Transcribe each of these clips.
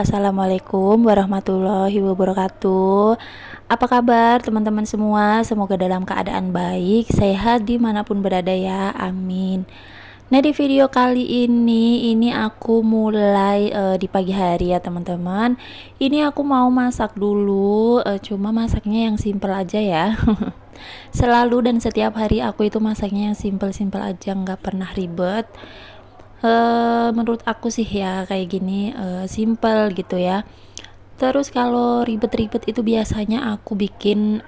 Assalamualaikum warahmatullahi wabarakatuh. Apa kabar teman-teman semua? Semoga dalam keadaan baik, sehat dimanapun berada ya, amin. Nah, di video kali ini aku mulai di pagi hari ya teman-teman. Ini aku mau masak dulu, cuma masaknya yang simple aja ya. Selalu dan setiap hari aku itu masaknya yang simple-simple aja, nggak pernah ribet. Menurut aku sih ya kayak gini, simple gitu ya. Terus kalau ribet-ribet itu biasanya aku bikin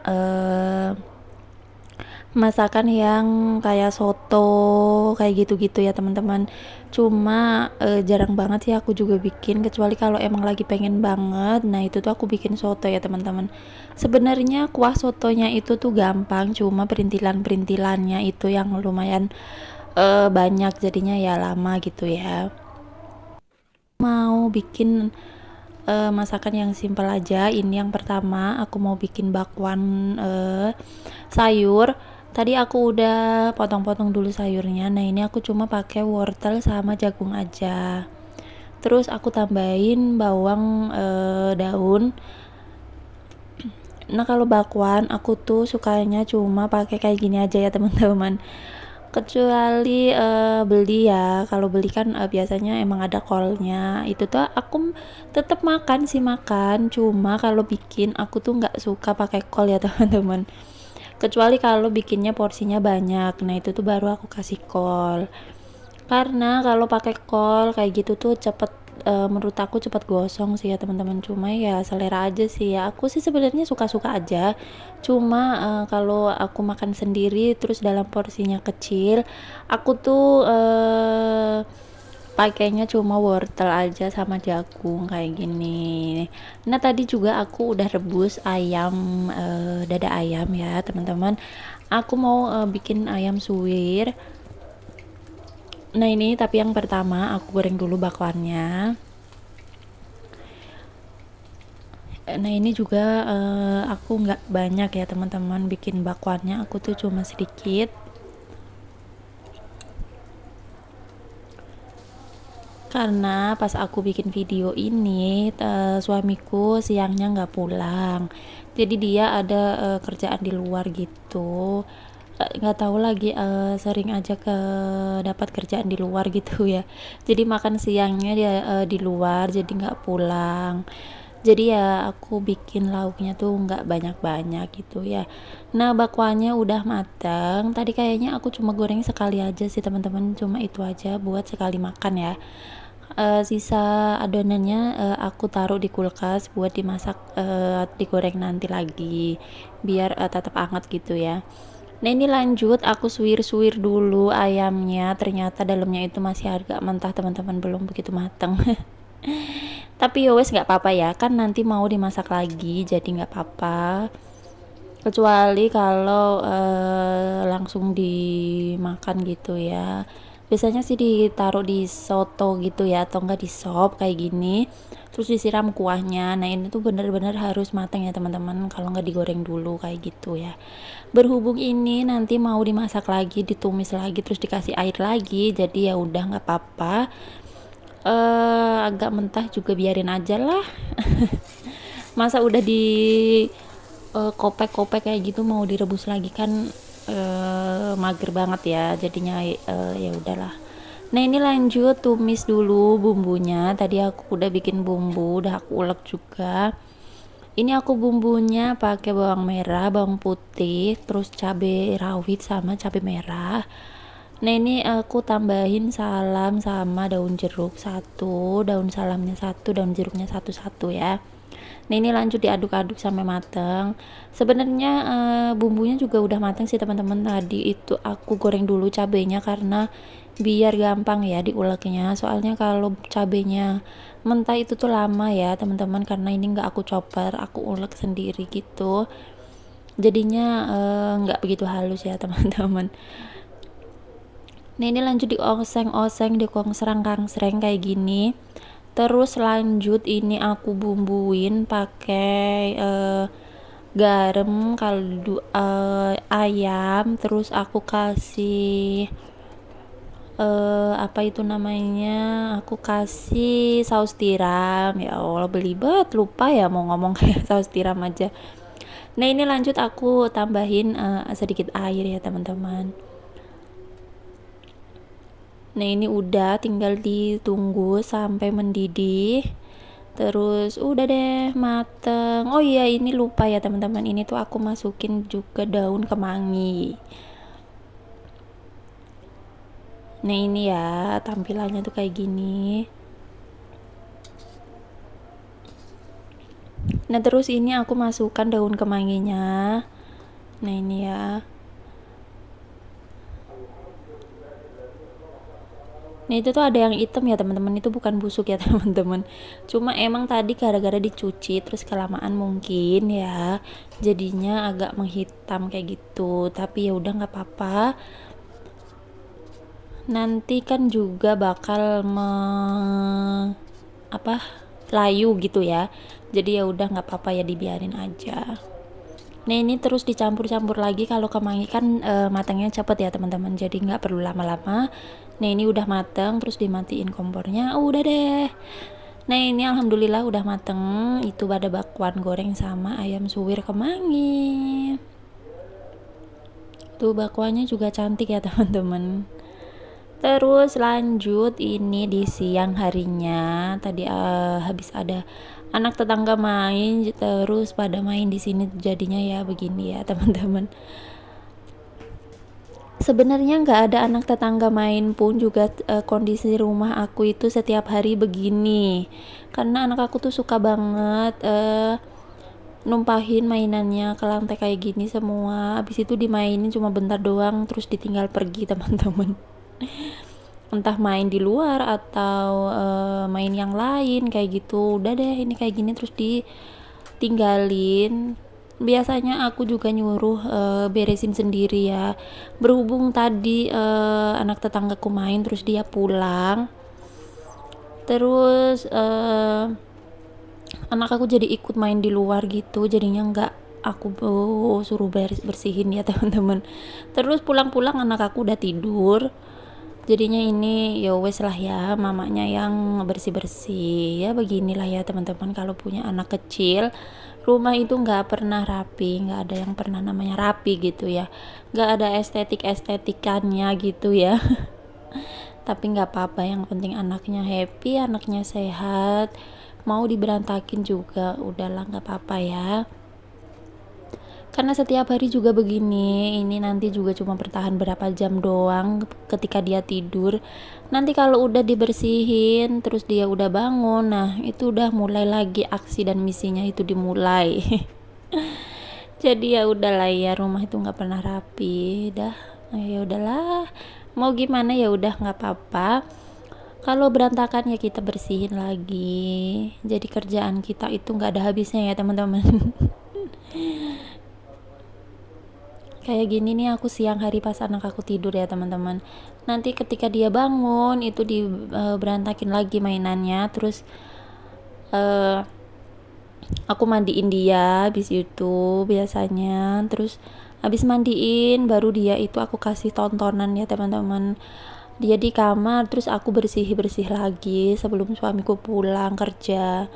masakan yang kayak soto kayak gitu-gitu ya teman-teman. Cuma jarang banget sih aku juga bikin, kecuali kalau emang lagi pengen banget. Nah itu tuh aku bikin soto ya teman-teman. Sebenarnya kuah sotonya itu tuh gampang, cuma perintilan-perintilannya itu yang lumayan banyak, jadinya ya lama gitu ya. Mau bikin masakan yang simpel aja. Ini yang pertama aku mau bikin bakwan sayur. Tadi aku udah potong-potong dulu sayurnya. Nah ini aku cuma pakai wortel sama jagung aja. Terus aku tambahin bawang daun. Nah kalau bakwan aku tuh sukanya cuma pakai kayak gini aja ya teman-teman, kecuali beli ya. Kalau beli kan biasanya emang ada kolnya, itu tuh aku tetap makan sih, makan, cuma kalau bikin aku tuh nggak suka pakai kol ya teman-teman, kecuali kalau bikinnya porsinya banyak. Nah itu tuh baru aku kasih kol, karena kalau pakai kol kayak gitu tuh cepet, menurut aku cepet gosong sih ya teman-teman. Cuma ya selera aja sih ya, aku sih sebenarnya suka-suka aja. Cuma kalau aku makan sendiri terus dalam porsinya kecil, aku tuh pakainya cuma wortel aja sama jagung kayak gini. Nah tadi juga aku udah rebus ayam, dada ayam ya teman-teman. Aku mau bikin ayam suwir. Nah ini tapi yang pertama aku goreng dulu bakwannya. Nah ini juga aku nggak banyak ya teman-teman bikin bakwannya, aku tuh cuma sedikit. Karena pas aku bikin video ini suamiku siangnya nggak pulang, jadi dia ada kerjaan di luar gitu. Nggak tahu lagi, sering aja ke dapat kerjaan di luar gitu ya, jadi makan siangnya dia di luar, jadi nggak pulang. Jadi ya aku bikin lauknya tuh nggak banyak-banyak gitu ya. Nah bakwannya udah matang, tadi kayaknya aku cuma goreng sekali aja sih teman-teman, cuma itu aja buat sekali makan ya. Sisa adonannya aku taruh di kulkas buat dimasak, digoreng nanti lagi biar tetap hangat gitu ya. Nah ini lanjut aku suwir-suwir dulu ayamnya, ternyata dalamnya itu masih agak mentah teman-teman, belum begitu matang. Tapi ya wes nggak apa-apa ya, kan nanti mau dimasak lagi jadi nggak apa-apa, kecuali kalau langsung dimakan gitu ya. Biasanya sih ditaruh di soto gitu ya, atau enggak di sop kayak gini, terus disiram kuahnya. Nah ini tuh bener-bener harus matang ya teman-teman, kalau nggak digoreng dulu kayak gitu ya. Berhubung ini nanti mau dimasak lagi, ditumis lagi, terus dikasih air lagi, jadi ya udah nggak apa-apa. Agak mentah juga biarin aja lah. Masa udah di kopek-kopek kayak gitu mau direbus lagi kan mager banget ya jadinya, ya udahlah. Nah ini lanjut tumis dulu bumbunya. Tadi aku udah bikin bumbu, udah aku ulek juga. Ini aku bumbunya pakai bawang merah, bawang putih, terus cabai rawit sama cabai merah. Nah ini aku tambahin salam sama daun jeruk satu, daun salamnya satu, daun jeruknya satu-satu ya. Nah ini lanjut diaduk-aduk sampai matang. Sebenarnya bumbunya juga udah matang sih teman-teman. Tadi itu aku goreng dulu cabenya karena biar gampang ya diuleknya. Soalnya kalau cabenya mentah itu tuh lama ya teman-teman, karena ini nggak aku chopper, aku ulek sendiri gitu. Jadinya nggak begitu halus ya teman-teman. Nah ini lanjut dioseng-oseng, dikongsrang-kangsreng kayak gini. Terus lanjut ini aku bumbuin pakai garam, kaldu ayam, terus aku kasih apa itu namanya, aku kasih saus tiram. Ya Allah, belibet, lupa ya mau ngomong kayak saus tiram aja. Nah, ini lanjut aku tambahin sedikit air ya teman-teman. Nah, ini udah tinggal ditunggu sampai mendidih. Terus udah deh mateng. Oh iya, ini lupa ya teman-teman, ini tuh aku masukin juga daun kemangi. Nah, ini ya tampilannya tuh kayak gini. Nah, terus ini aku masukkan daun kemanginya. Nah, ini ya. Nah, itu tuh ada yang hitam ya teman-teman, itu bukan busuk ya teman-teman. Cuma emang tadi gara-gara dicuci terus kelamaan mungkin ya, jadinya agak menghitam kayak gitu. Tapi ya udah nggak apa-apa. Nanti kan juga bakal apa layu gitu ya. Jadi ya udah nggak apa-apa ya, dibiarin aja. Nah, ini terus dicampur-campur lagi. Kalau kemangi kan matangnya cepet ya teman-teman, jadi nggak perlu lama-lama. Nah, ini udah mateng, terus dimatiin kompornya. Udah deh. Nah, ini alhamdulillah udah mateng. Itu ada bakwan goreng sama ayam suwir kemangi. Tuh bakwannya juga cantik ya teman-teman. Terus lanjut ini di siang harinya. Tadi habis ada anak tetangga main, terus pada main di sini, jadinya ya begini ya teman-teman. Sebenarnya nggak ada anak tetangga main pun juga kondisi rumah aku itu setiap hari begini, karena anak aku tuh suka banget numpahin mainannya ke lantai kayak gini semua. Habis itu dimainin cuma bentar doang terus ditinggal pergi teman-teman. Entah main di luar atau main yang lain kayak gitu. Udah deh, ini kayak gini terus ditinggalin. Biasanya aku juga nyuruh beresin sendiri ya. Berhubung tadi anak tetanggaku main terus dia pulang, terus anak aku jadi ikut main di luar gitu, jadinya nggak aku suruh bersihin ya teman-teman. Terus pulang-pulang anak aku udah tidur, jadinya ini ya wes lah ya, mamanya yang bersih-bersih ya. Beginilah ya teman-teman, kalau punya anak kecil, rumah itu nggak pernah rapi, nggak ada yang pernah namanya rapi gitu ya, nggak ada estetikannya gitu ya. Tapi nggak apa-apa, yang penting anaknya happy, anaknya sehat. Mau diberantakin juga udahlah, nggak apa-apa ya, karena setiap hari juga begini. Ini nanti juga cuma bertahan berapa jam doang ketika dia tidur. Nanti kalau udah dibersihin terus dia udah bangun, nah itu udah mulai lagi aksi dan misinya itu dimulai. Jadi ya udahlah ya, rumah itu nggak pernah rapi dah. Ya udahlah, mau gimana ya udah nggak apa-apa. Kalau berantakan ya kita bersihin lagi. Jadi kerjaan kita itu nggak ada habisnya ya teman-teman. Kayak gini nih aku siang hari pas anak aku tidur ya teman-teman. Nanti ketika dia bangun itu berantakin lagi mainannya. Terus uh, aku mandiin dia habis itu biasanya. Terus habis mandiin baru dia itu aku kasih tontonan ya teman-teman. Dia di kamar, terus aku bersih lagi sebelum suamiku pulang kerja.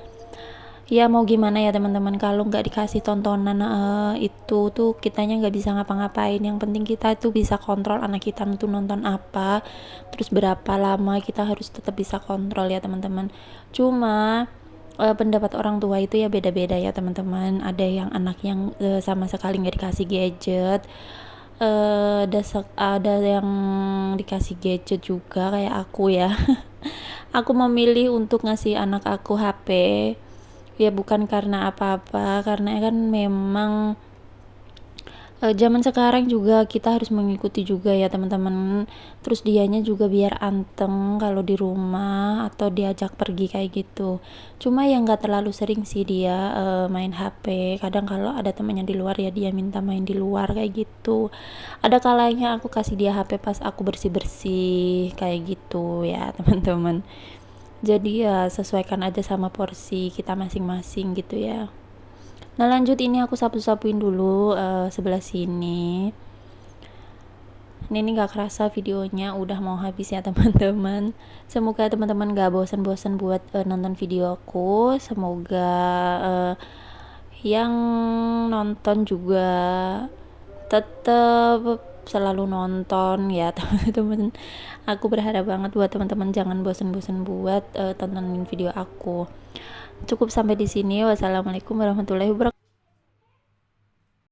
Ya mau gimana ya teman-teman, kalau nggak dikasih tontonan itu tuh kitanya nggak bisa ngapa-ngapain. Yang penting kita tuh bisa kontrol anak kita tuh nonton apa, terus berapa lama, kita harus tetap bisa kontrol ya teman-teman. Cuma pendapat orang tua itu ya beda-beda ya teman-teman. Ada yang anak yang sama sekali nggak dikasih gadget, ada yang dikasih gadget juga kayak aku ya. Aku memilih untuk ngasih anak aku HP. Ya bukan karena apa-apa, karena kan memang zaman sekarang juga kita harus mengikuti juga ya teman-teman. Terus dianya juga biar anteng kalau di rumah atau diajak pergi kayak gitu. Cuma yang nggak terlalu sering sih dia main HP. Kadang kalau ada temannya di luar ya dia minta main di luar kayak gitu. Ada kalanya aku kasih dia HP pas aku bersih-bersih kayak gitu ya teman-teman. Jadi ya sesuaikan aja sama porsi kita masing-masing gitu ya. Nah lanjut, ini aku sapu-sapuin dulu sebelah sini. Ini nih gak kerasa videonya udah mau habis ya teman-teman. Semoga teman-teman gak bosan-bosan buat nonton video aku. Semoga yang nonton juga tetap selalu nonton ya teman-teman. Aku berharap banget buat teman-teman jangan bosan-bosan buat tontonin video aku. Cukup sampai di sini. Wassalamualaikum warahmatullahi wabarakatuh.